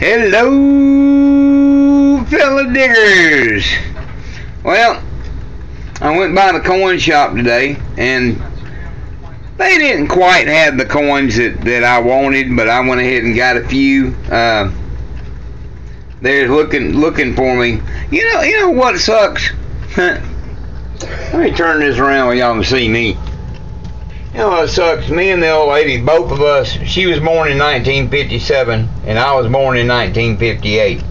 Hello, fellow diggers. Well, I went by the coin shop today, and they didn't quite have the coins that I wanted, but I went ahead and got a few. They're looking for me. You know what sucks? Let me turn this around where y'all can see me. You know what sucks? Me and the old lady, both of us, she was born in 1957, and I was born in 1958.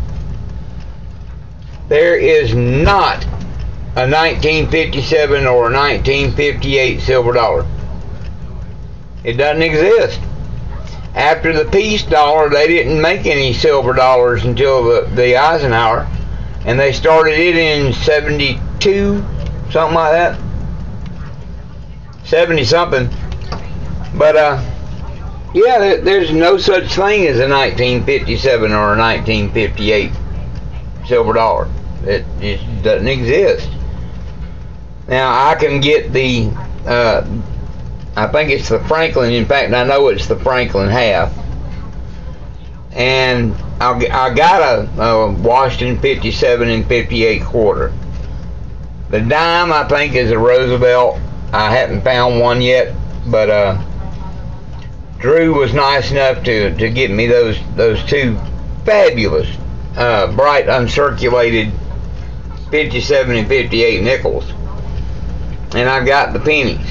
There is not a 1957 or a 1958 silver dollar. It doesn't exist. After the peace dollar, they didn't make any silver dollars until the Eisenhower, and they started it in 72, something like that. 70 something. But yeah, there's no such thing as a 1957 or a 1958 silver dollar. It just doesn't exist. Now I can get the I think it's the Franklin. In fact, I know it's the Franklin half, and I got a Washington 57 and 58 quarter. The dime I think is a Roosevelt. I haven't found one yet, but Drew was nice enough to get me those two fabulous bright uncirculated 57 and 58 nickels, and I got the pennies.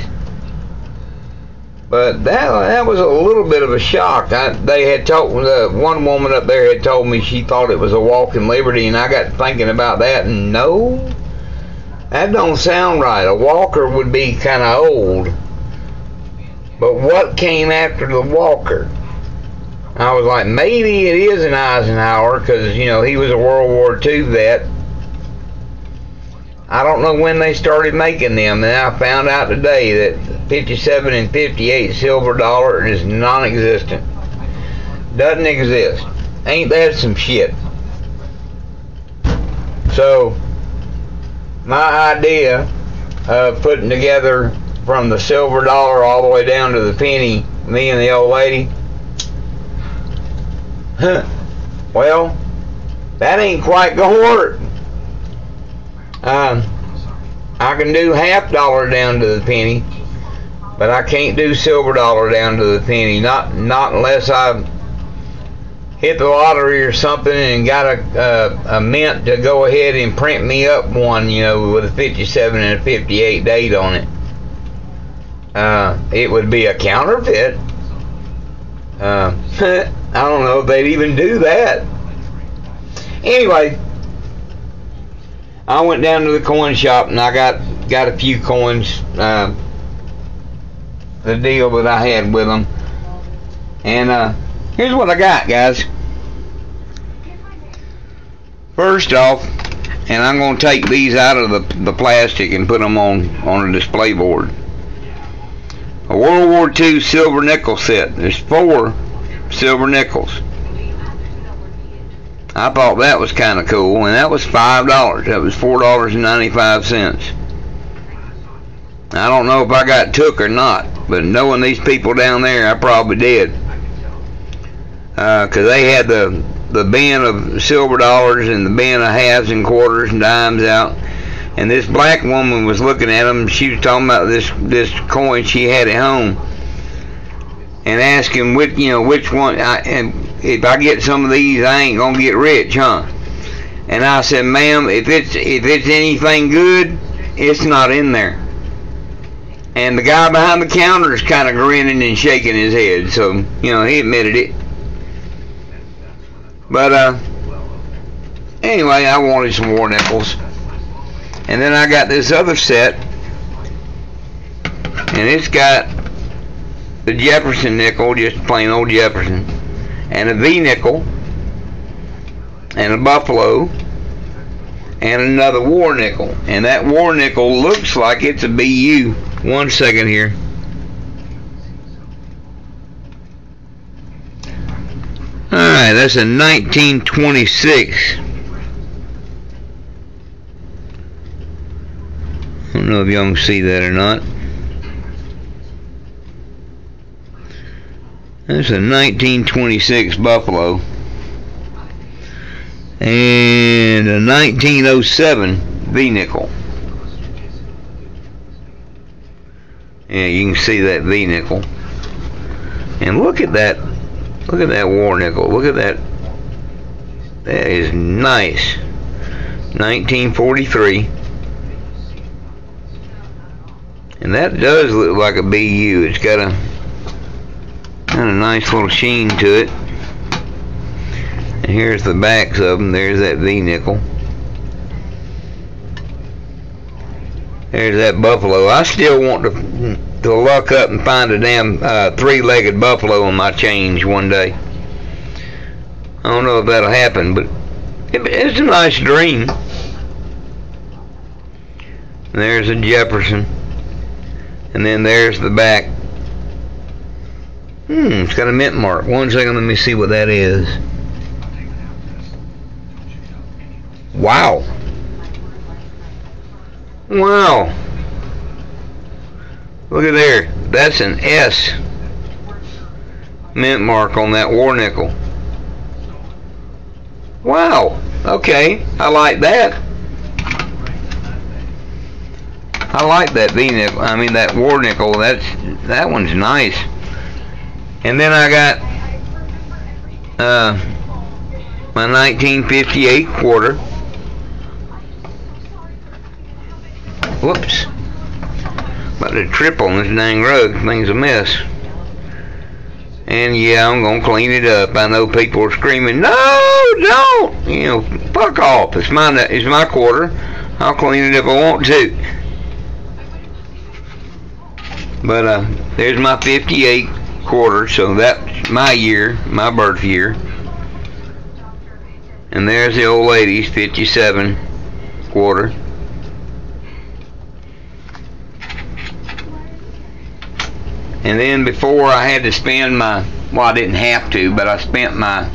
But that was a little bit of a shock. They had told one woman up there had told me she thought it was a walking liberty, and I got thinking about that, and no, that don't sound right. A walker would be kind of old. But what came after the walker? I was like, maybe it is an Eisenhower, because he was a World War II vet. I don't know when they started making them, and I found out today that 57 and 58 silver dollar is non-existent. Doesn't exist. Ain't that some shit? So my idea of putting together from the silver dollar all the way down to the penny, me and the old lady, well, that ain't quite gonna work. I can do half dollar down to the penny, but I can't do silver dollar down to the penny. Not unless I hit the lottery or something and got a mint to go ahead and print me up one, with a 57 and a 58 date on it. It would be a counterfeit. I don't know if they'd even do that. Anyway, I went down to the coin shop and I got a few coins, the deal that I had with them, and here's what I got, guys. First off, and I'm going to take these out of the plastic and put them on a display board. A World War II silver nickel set. There's 4 silver nickels. I thought that was kind of cool, and that was $5. That was $4.95. I don't know if I got took or not, but knowing these people down there, I probably did. Because they had the bin of silver dollars and the bin of halves and quarters and dimes out. And this black woman was looking at them. She was talking about this coin she had at home, and asking which one. And if I get some of these, I ain't gonna get rich, huh? And I said, ma'am, if it's anything good, it's not in there. And the guy behind the counter is kind of grinning and shaking his head, so he admitted it. But anyway, I wanted some war nickels. And then I got this other set, and it's got the Jefferson nickel, just plain old Jefferson, and a V nickel, and a Buffalo, and another war nickel. And that war nickel looks like it's a BU. One second here. Alright, that's a 1926. I don't know if y'all can see that or not. That's a 1926 Buffalo. and a 1907 V-nickel. Yeah, you can see that V-nickel. And look at that war nickel. Look at that. That is nice. 1943. And that does look like a BU. It's got a nice little sheen to it. And here's the backs of them. There's that V-nickel. There's that buffalo. I still want to luck up and find a damn three-legged buffalo on my change one day. I don't know if that'll happen, but it's a nice dream. There's a Jefferson. And then there's the back. It's got a mint mark. One second, let me see what that is. Wow. Wow. Look at there. That's an S mint mark on that war nickel. Wow. Okay. I like that. I like that V-nickel. I mean that war nickel. That one's nice. And then I got my 1958 quarter. Whoops. About to trip on this dang rug. Thing's a mess. And yeah, I'm gonna clean it up. I know people are screaming, "No, don't!" You know, fuck off. It's my quarter. I'll clean it if I want to. But there's my 58 quarter, so that's my year, my birth year. And there's the old lady's 57 quarter. And then before I had to spend my, well, I didn't have to, but I spent my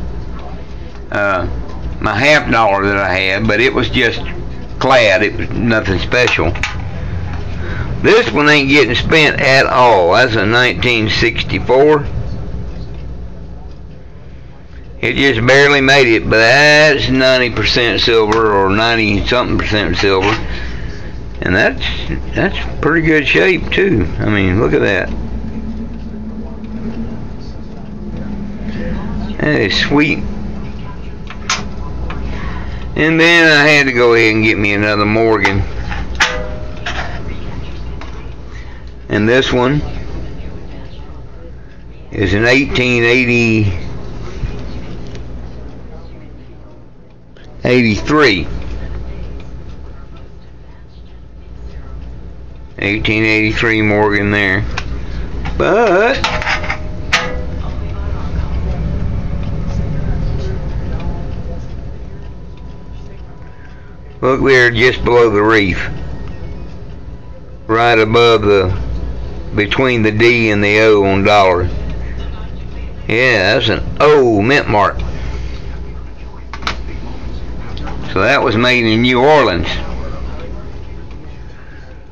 my $50 that I had, but it was just clad. It was nothing special. This one ain't getting spent at all. That's a 1964. It just barely made it, but that's 90% silver or 90-something% silver. And that's pretty good shape too. I mean, look at that. That is sweet. And then I had to go ahead and get me another Morgan. And this one is an 1883. 1883 Morgan there. But look there, just below the reef, right above between the D and the O on dollar. Yeah, that's an O mint mark. So that was made in New Orleans.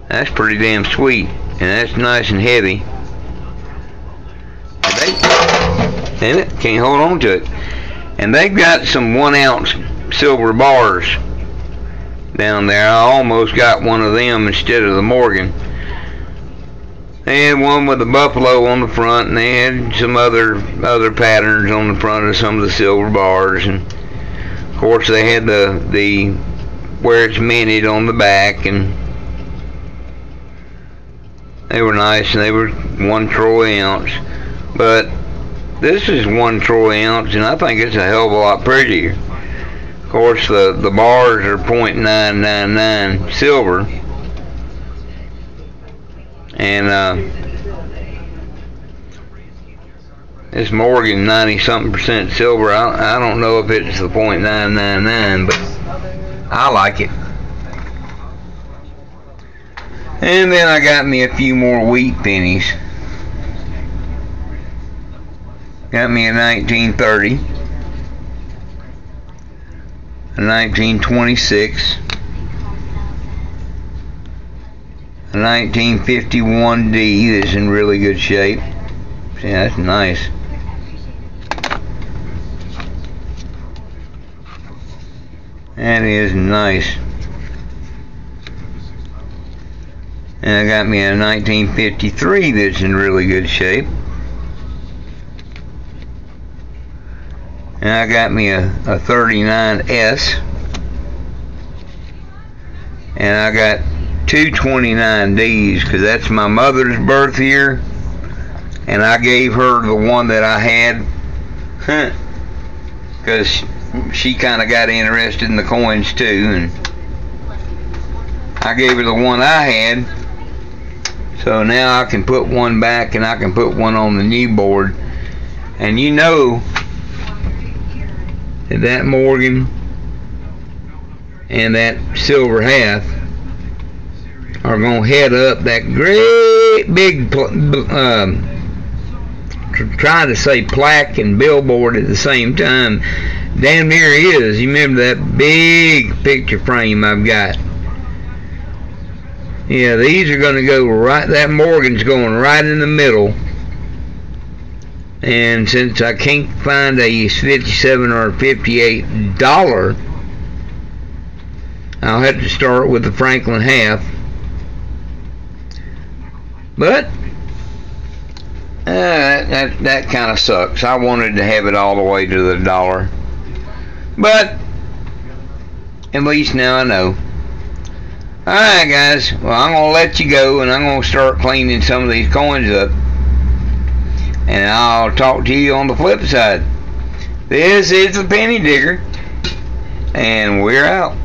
That's pretty damn sweet, and that's nice and heavy. Damn it, can't hold on to it. And they've got some 1-ounce silver bars down there. I almost got one of them instead of the Morgan. They had one with the buffalo on the front, and they had some other patterns on the front of some of the silver bars, and of course they had the where it's minted on the back, and they were nice, and they were 1 troy ounce. But this is 1 troy ounce, and I think it's a hell of a lot prettier. Of course, the bars are .999 silver, and this Morgan 90-something% silver. I don't know if it's the .999, but I like it. And then I got me a few more wheat pennies. Got me a 1930, a 1926, a 1951D that's in really good shape. See, that's nice. That is nice. And I got me a 1953 that's in really good shape. And I got me a 39S. And I got two 29Ds because that's my mother's birth year. And I gave her the one that I had. Because she kind of got interested in the coins too. And I gave her the one I had. So now I can put one back and I can put one on the new board. And you know that Morgan and that silver half are going to head up that great big, trying to say plaque and billboard at the same time. Damn near is. You remember that big picture frame I've got? Yeah, these are going to go right, that Morgan's going right in the middle. And since I can't find a 57 or $58, I'll have to start with the Franklin half. But that kind of sucks. I wanted to have it all the way to the dollar. But at least now I know. Alright guys, well I'm going to let you go and I'm going to start cleaning some of these coins up. And I'll talk to you on the flip side. This is the Penny Digger, and we're out.